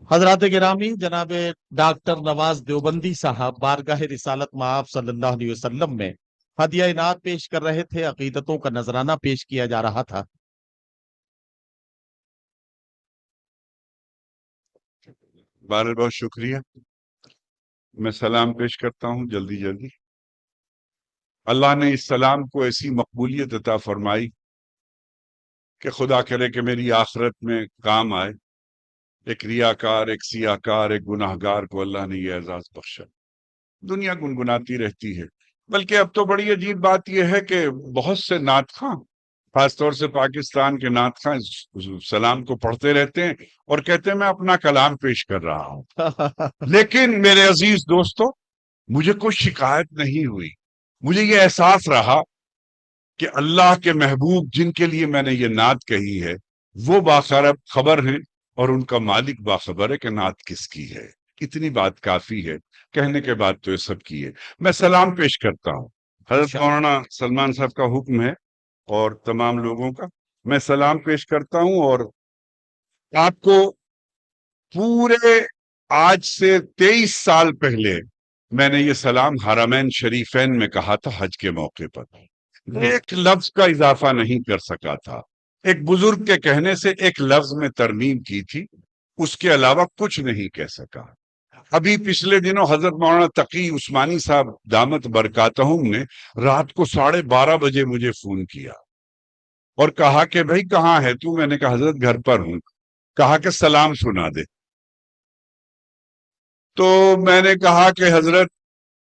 حضرات گرامی، جناب ڈاکٹر نواز دیوبندی صاحب بارگاہ رسالت مآب صلی اللہ علیہ وسلم میں ہدیہ انعام پیش کر رہے تھے، عقیدتوں کا نذرانہ پیش کیا جا رہا تھا۔ بہرحال بہت شکریہ۔ میں سلام پیش کرتا ہوں جلدی جلدی۔ اللہ نے اس سلام کو ایسی مقبولیت عطا فرمائی کہ خدا کرے کہ میری آخرت میں کام آئے۔ ایک ریاکار، ایک سیاکار، ایک گناہگار کو اللہ نے یہ اعزاز بخشا۔ دنیا گنگناتی رہتی ہے، بلکہ اب تو بڑی عجیب بات یہ ہے کہ بہت سے نعت خواں، خاص طور سے پاکستان کے نعت خواں سلام کو پڑھتے رہتے ہیں اور کہتے ہیں میں اپنا کلام پیش کر رہا ہوں۔ لیکن میرے عزیز دوستو، مجھے کوئی شکایت نہیں ہوئی۔ مجھے یہ احساس رہا کہ اللہ کے محبوب جن کے لیے میں نے یہ نعت کہی ہے وہ باخبر ہیں اور ان کا مالک باخبر ہے کہ نعت کس کی ہے۔ اتنی بات کافی ہے، کہنے کے بعد تو یہ سب کی ہے۔ میں سلام پیش کرتا ہوں۔ حضرت مولانا سلمان صاحب کا حکم ہے اور تمام لوگوں کا، میں سلام پیش کرتا ہوں۔ اور آپ کو پورے آج سے 23 سال پہلے میں نے یہ سلام حرمین شریفین میں کہا تھا، حج کے موقع پر۔ ایک لفظ کا اضافہ نہیں کر سکا تھا۔ ایک بزرگ کے کہنے سے ایک لفظ میں ترمیم کی تھی، اس کے علاوہ کچھ نہیں کہہ سکا۔ ابھی پچھلے دنوں حضرت مولانا تقی عثمانی صاحب دامت برکاتہم نے رات کو 12:30 بجے مجھے فون کیا اور کہا کہ بھائی کہاں ہے تو؟ میں نے کہا حضرت گھر پر ہوں۔ کہا کہ سلام سنا دے۔ تو میں نے کہا کہ حضرت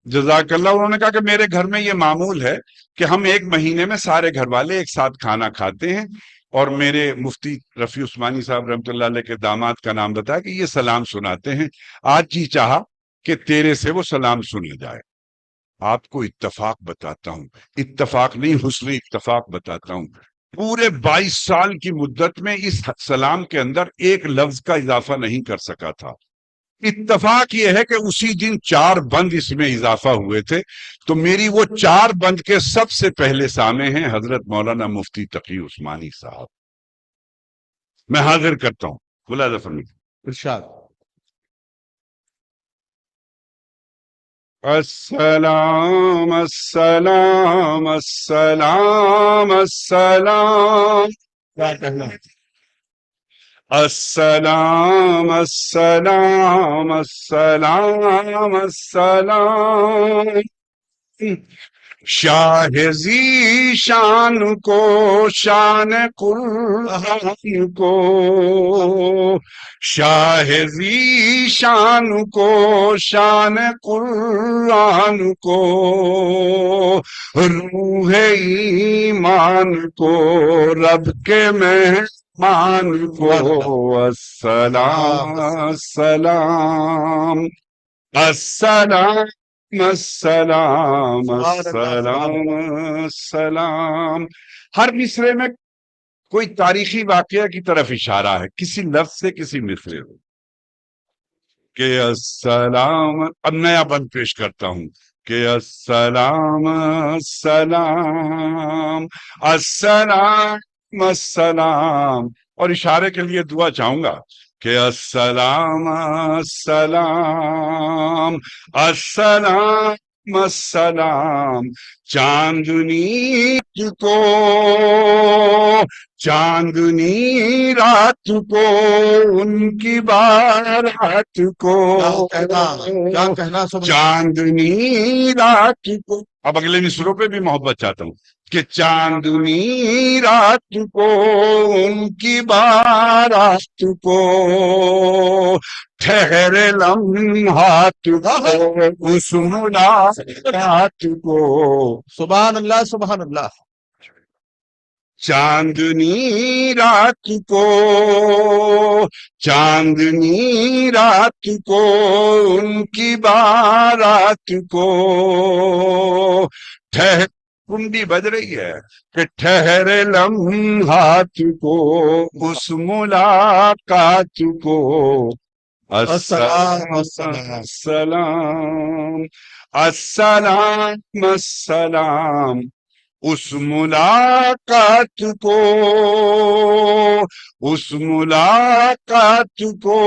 جزاک اللہ۔ انہوں نے کہا کہ میرے گھر میں یہ معمول ہے کہ ہم ایک مہینے میں سارے گھر والے ایک ساتھ کھانا کھاتے ہیں، اور میرے مفتی رفیع عثمانی صاحب رحمۃ اللہ علیہ کے داماد کا نام بتایا کہ یہ سلام سناتے ہیں۔ آج جی چاہا کہ تیرے سے وہ سلام سنا جائے۔ آپ کو اتفاق بتاتا ہوں، اتفاق نہیں حسن اتفاق بتاتا ہوں، پورے 22 سال کی مدت میں اس سلام کے اندر ایک لفظ کا اضافہ نہیں کر سکا تھا۔ اتفاق یہ ہے کہ اسی دن 4 بند اس میں اضافہ ہوئے تھے، تو میری وہ 4 بند کے سب سے پہلے سامع ہیں حضرت مولانا مفتی تقی عثمانی صاحب۔ میں حاضر کرتا ہوں، ملاحظہ فرمائیے۔ ارشاد۔ السلام السلام السلام السلام، کیا کہنا؟ السلام السلام السلام السلام، شاہ ذی شان کو شان قرآن کو، شاہ ذی شان کو شان قرآن کو، روح ایمان کو رب کے مہمان کو، السلام السلام السلام السلام السلام السلام۔ ہر مصرے میں کوئی تاریخی واقعہ کی طرف اشارہ ہے، کسی لفظ سے کسی مصرے ہو کہ السلام۔ اب نیا بند پیش کرتا ہوں کہ السلام السلام السلام السلام، اور اشارے کے لیے دعا چاہوں گا کہ السلام السلام السلام السلام، چاندنی کو چاندنی رات کو ان کی بارات کو، کیا کہنا؟ چاندنی رات کو۔ اب اگلے مصروں پہ بھی محبت چاہتا ہوں کہ چاندنی رات کو ان کی بارات کو، ٹھہرے لمحات کو اس ملاقات کو، سبحان اللہ سبحان اللہ۔ چاندنی رات کو چاندنی رات کو ان کی بارات کو، کنڈی بج رہی ہے کہ ٹھہرے لمحات کو اس ملاقات کو، السلام السلام السلام السلام، اس ملاقات کو، اس ملاقات کو،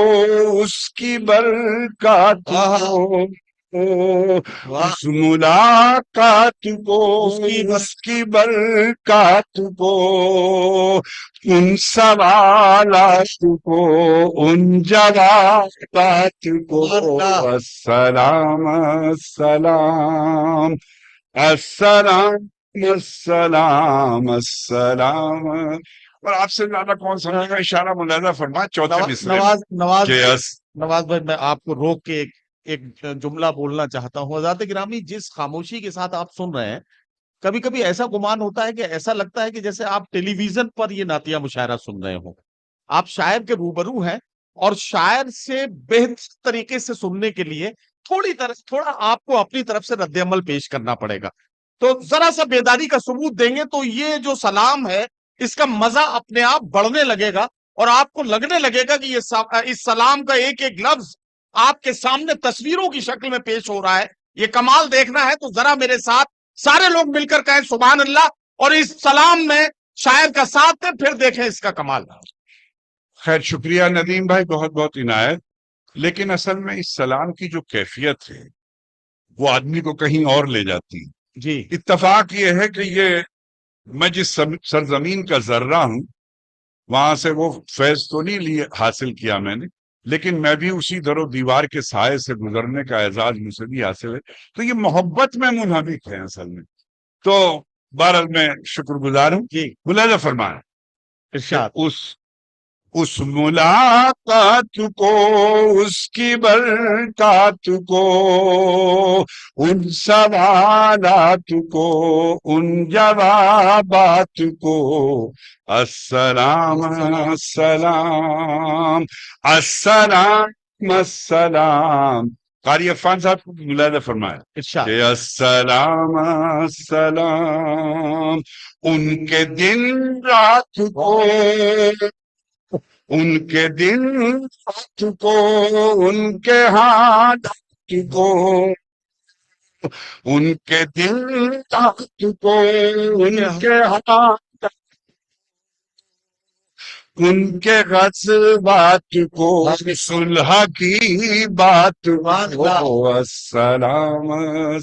اس کی برکات کو، اس ملاقات کو، اس کی برکات کو، ان سوالات کو، ان جوابات کو، السلام السلام السلام السلام السلام. اور آپ سے زیادہ کون سمجھے گا؟ اشارہ ملاحظہ فرما چوتھے مصرے نواز بھائی، میں آپ کو روک کے ایک جملہ بولنا چاہتا ہوں. حضرات گرامی، جس خاموشی کے ساتھ آپ سن رہے ہیں، کبھی کبھی ایسا گمان ہوتا ہے کہ ایسا لگتا ہے کہ جیسے آپ ٹیلی ویژن پر یہ نعتیہ مشاعرہ سن رہے ہوں. آپ شاعر کے روبرو ہیں، اور شاعر سے بہتر طریقے سے سننے کے لیے تھوڑا آپ کو اپنی طرف سے رد عمل پیش کرنا پڑے گا. تو ذرا سا بیداری کا ثبوت دیں گے تو یہ جو سلام ہے، اس کا مزہ اپنے آپ بڑھنے لگے گا، اور آپ کو لگنے لگے گا کہ اس سلام کا ایک ایک لفظ آپ کے سامنے تصویروں کی شکل میں پیش ہو رہا ہے. یہ کمال دیکھنا ہے تو ذرا میرے ساتھ سارے لوگ مل کر کہیں سبحان اللہ، اور اس سلام میں شاعر کا ساتھ دیں، پھر دیکھیں اس کا کمال. خیر، شکریہ ندیم بھائی، بہت بہت عنایت. لیکن اصل میں اس سلام کی جو کیفیت ہے وہ آدمی کو کہیں اور لے جاتی ہے. جی، اتفاق یہ ہے کہ یہ میں جس سرزمین کا ذرہ ہوں وہاں سے وہ فیض تو نہیں حاصل کیا میں نے، لیکن میں بھی اسی در و دیوار کے سائے سے گزرنے کا اعزاز مجھے بھی حاصل ہے. تو یہ محبت میں منہمک ہے اصل میں. تو بہرحال میں شکر گزار ہوں. جی، ملاحظہ فرمائیں، ارشاد. اس ملاقات کو، اس کی برکات کو، ان سوالات کو، ان جوابات کو، السلام السلام السلام السلام. قاری عفان صاحب کو ملاحظہ فرمائے ارشاد. کہ السلام السلام. ان کے دن رات کو، ان کے دن رات کو، ان کے حالات کو، ان کے دن رات کو، ان کے حالات، ان کے غزوات کو، صلح کی بات کو، السلام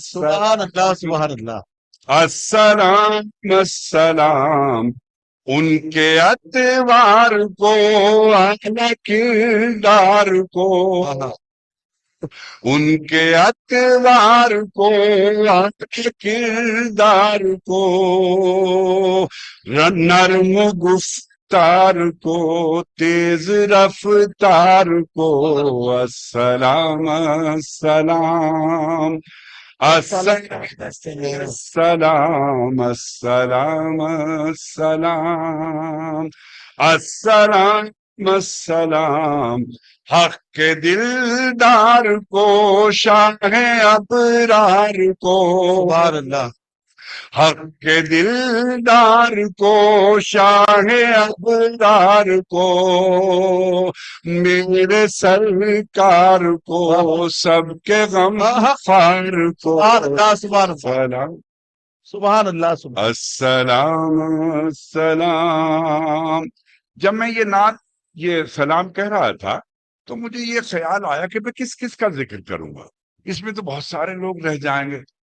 سبحان اللہ، سبحان اللہ. السلام السلام. ان کے اتوار کو، اہل کردار کو، ان کے اتوار کو، اہل کردار کو، نرم گفتار کو، تیز رفتار کو، السلام السلام السلام السلام السلام السلام السلام. حق کے دلدار کو، شاہ ابرار کو، سبحان اللہ. حق کے دلدار کو، شاہ ابرار کو، میرے سرکار کو، سب کے غم خار کو، سبحان اللہ. السلام السلام. جب میں یہ سلام کہہ رہا تھا تو مجھے یہ خیال آیا کہ میں کس کس کا ذکر کروں گا. اس میں تو بہت سارے لوگ رہ جائیں گے،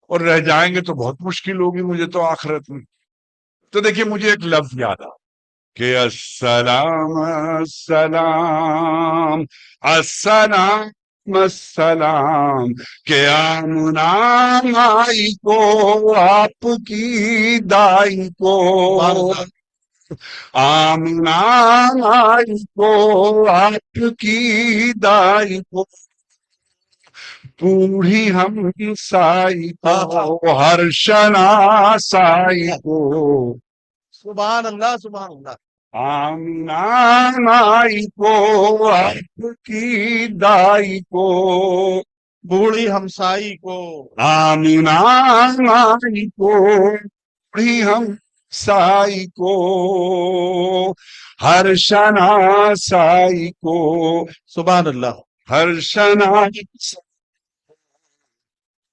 اور رہ جائیں گے تو بہت مشکل ہوگی مجھے تو آخرت میں. تو دیکھیے، مجھے ایک لفظ یاد آ کہ السلام السلام السلام السلام. کہ آمنام آئی کو، آپ کی دائی کو، آمنام آئی کو، آپ کی دائی کو، بوڑھی ہم سائی کو، ہر شناسائی کو، سبحان اللہ، سبحان اللہ. آمنان آئی کو، آپ کی دائی کو، بوڑھی ہمسائی کو، آمنان آئی کو، بوڑھی ہم سائی کو، ہر شناسائی کو، سبحان اللہ. ہر شناسائی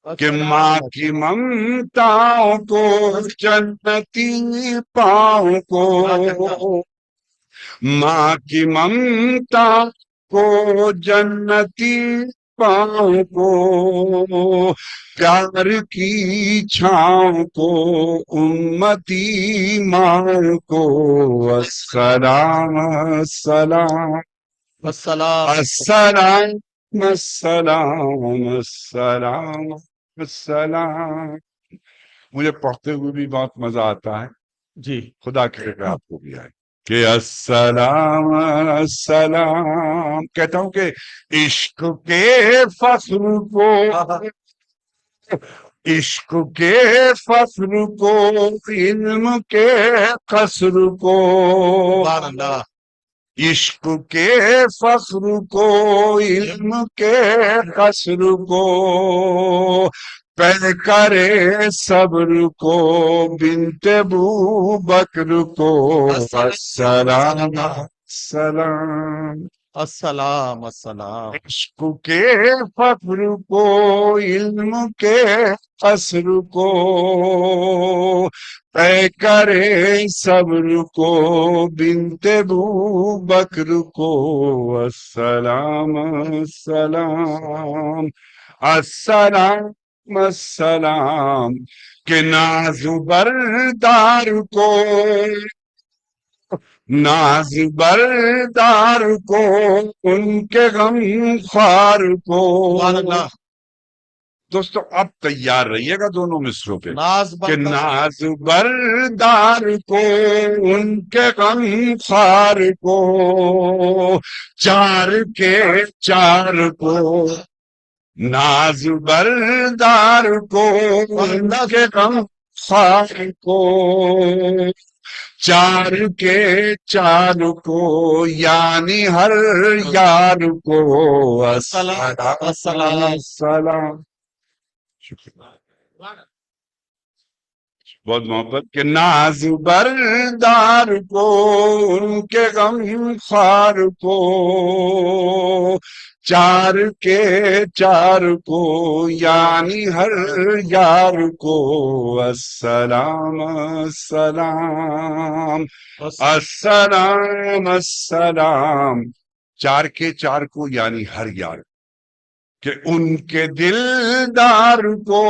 کہ ماں کی ممتاؤں کو جنتی پاؤں کو، ماں کی ممتا کو جنتی پاؤں کو، پیار کی چھاؤں کو امتی ماں کو، السلام السلام السلام السلام السلام السلام السلام۔ مجھے پڑھتے ہوئے بھی بہت مزہ آتا ہے، جی خدا کرے کہ آپ کو بھی آئے کہ السلام السلام۔ کہتا ہوں کہ عشق کے فخر کو، عشق کے فخر کو، علم کے قصر کو، سبحان اللہ، عشق کے فخر کو، علم کے قصر کو، پہ کرے صبر کو، بنت بو بکر کو، السلام السلام۔ السلام السلام، عشق کے فخر کو، علم کے قصر کو، پہ کرے صبر کو، بنت بو بکر کو، السلام السلام السلام السلام۔ کہ ناز بردار کو، ناز بردار کو، ان کے غم خوار کو، سبحان اللہ، دوستو اب تیار رہیے گا دونوں مصروں پہ ناز کہ بردار، ناز بردار کو، ان کے غم خوار کو، چار کے چار کو، ناز بردار کو، ان کے غم خوار کو، چار کے چار کو، یعنی ہر یار کو، السلام السلام، السلام۔ شکریہ، بہت محبت کہ ناز بردار کو، ان کے غم خوار کو، چار کے چار کو، یعنی ہر یار کو، السلام السلام السلام السلام۔ چار کے چار کو یعنی ہر یار، کہ ان کے دلدار کو،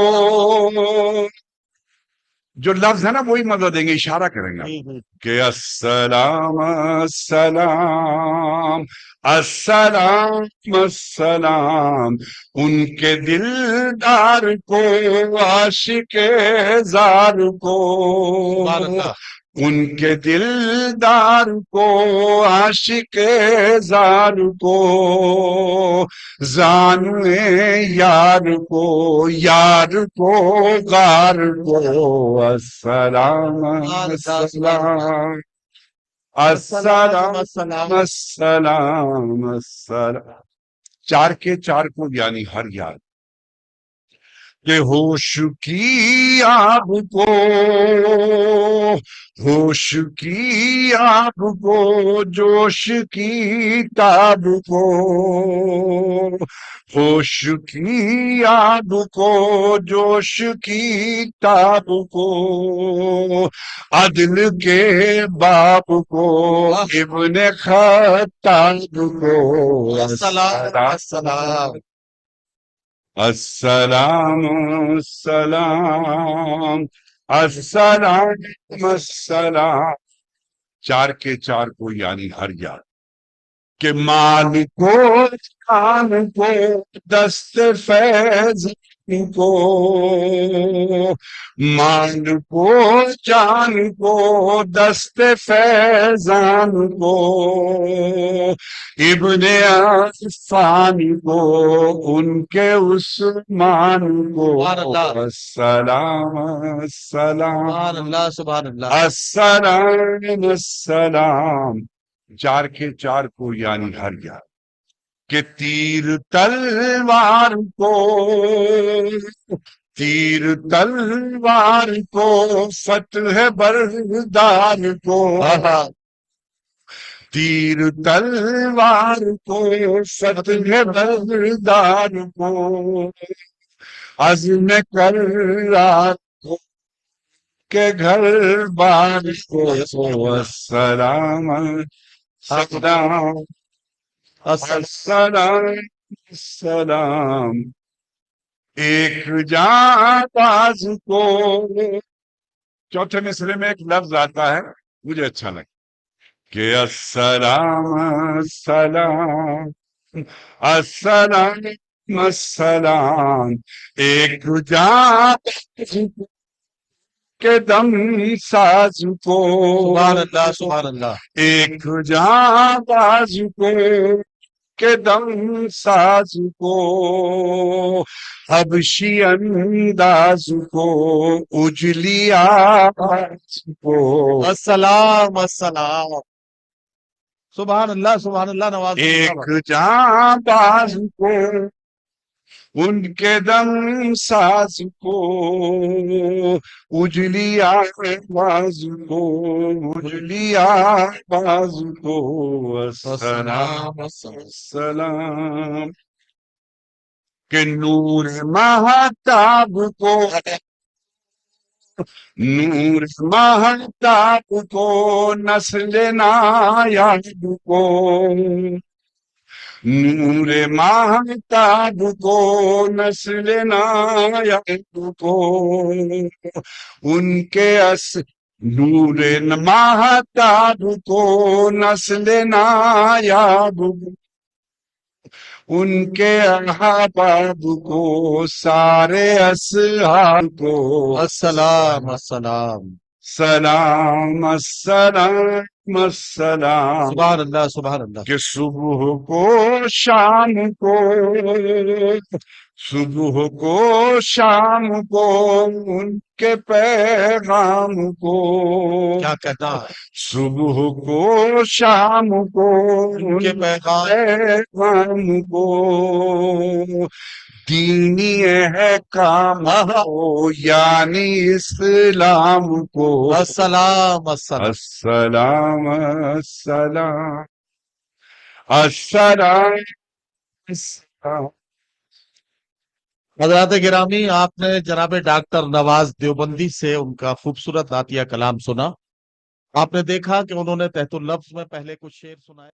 جو لفظ ہے نا وہی مدد دیں گے، اشارہ کریں گے کہ السلام السلام السلام السلام۔ ان کے دلدار کو، عاشق زار کو، سبحان اللہ، ان کے دلدار کو، عاشق زار کو، زانوے یار کو، یار کو غار کو، السلام السلام السلام السلام السلام۔ چار کے چار کو یعنی ہر یار، کہ ہوش کی آب کو، ہوش کی آب کو، جوش کی تاب کو، ہوش کی آب کو، جوش کی تاب کو، عدل کے باپ کو، ابن خطاب کو، السلام السلام، السلام السلام السلام السلام۔ چار کے چار کو یعنی ہر یار، کہ مال کو، جان کو، دست فیض کو، مال کو، جان کو، دست فیضان کو، ابن عفان کو، ان کے عثمان کو، السلام السلام سبحان اللہ، سبحان اللہ، السلام السلام۔ چار کے چار کو یعنی ہر یار، کہ تیر تلوار کو، تیر تلوار کو، فتح بردار کو، تیر تلوار کو، فتح بردار کو، عزم کر رات کے گھر بار کو السلام السلام السلام السلام ایک جان باز کو. چوتھے مصرے میں ایک لفظ آتا ہے مجھے اچھا لگا کہ السلام السلام السلام السلام ایک جان کے دم ساز کو. سبحان اللہ سبحان اللہ. ایک جان باز کو کے دم ساز کو حبشی انداز کو اجلی آواز کو. السلام السلام. سبحان اللہ سبحان اللہ. نواز ایک جان باز کو ان کے دم ساز کو اجلی آواز کو اجلی آواز کو السلام السلام کہ نور مہتاب کو نور مہتاب کو نسل نایاب کو نور مہتاب کو نسل نایاب کو ان کے نور مہتاب کو نسل نایاب ان کے احباب کو سارے اصحاب کو السلام السلام. سلام السلام السلام. سبحان اللہ سبحان اللہ. کہ صبح کو شام کو صبح کو شام کو ان کے پیغام کو کیا کہنا ہے. صبح کو شام کو ان کے پیغام پیغام کو دینی ہے کام کو یعنی اسلام کو. السلام السلام. السلام السلام السلام السلام. حضرات گرامی، آپ نے جناب ڈاکٹر نواز دیوبندی سے ان کا خوبصورت عطیہ کلام سنا. آپ نے دیکھا کہ انہوں نے تحت اللفظ میں پہلے کچھ شعر سنائے.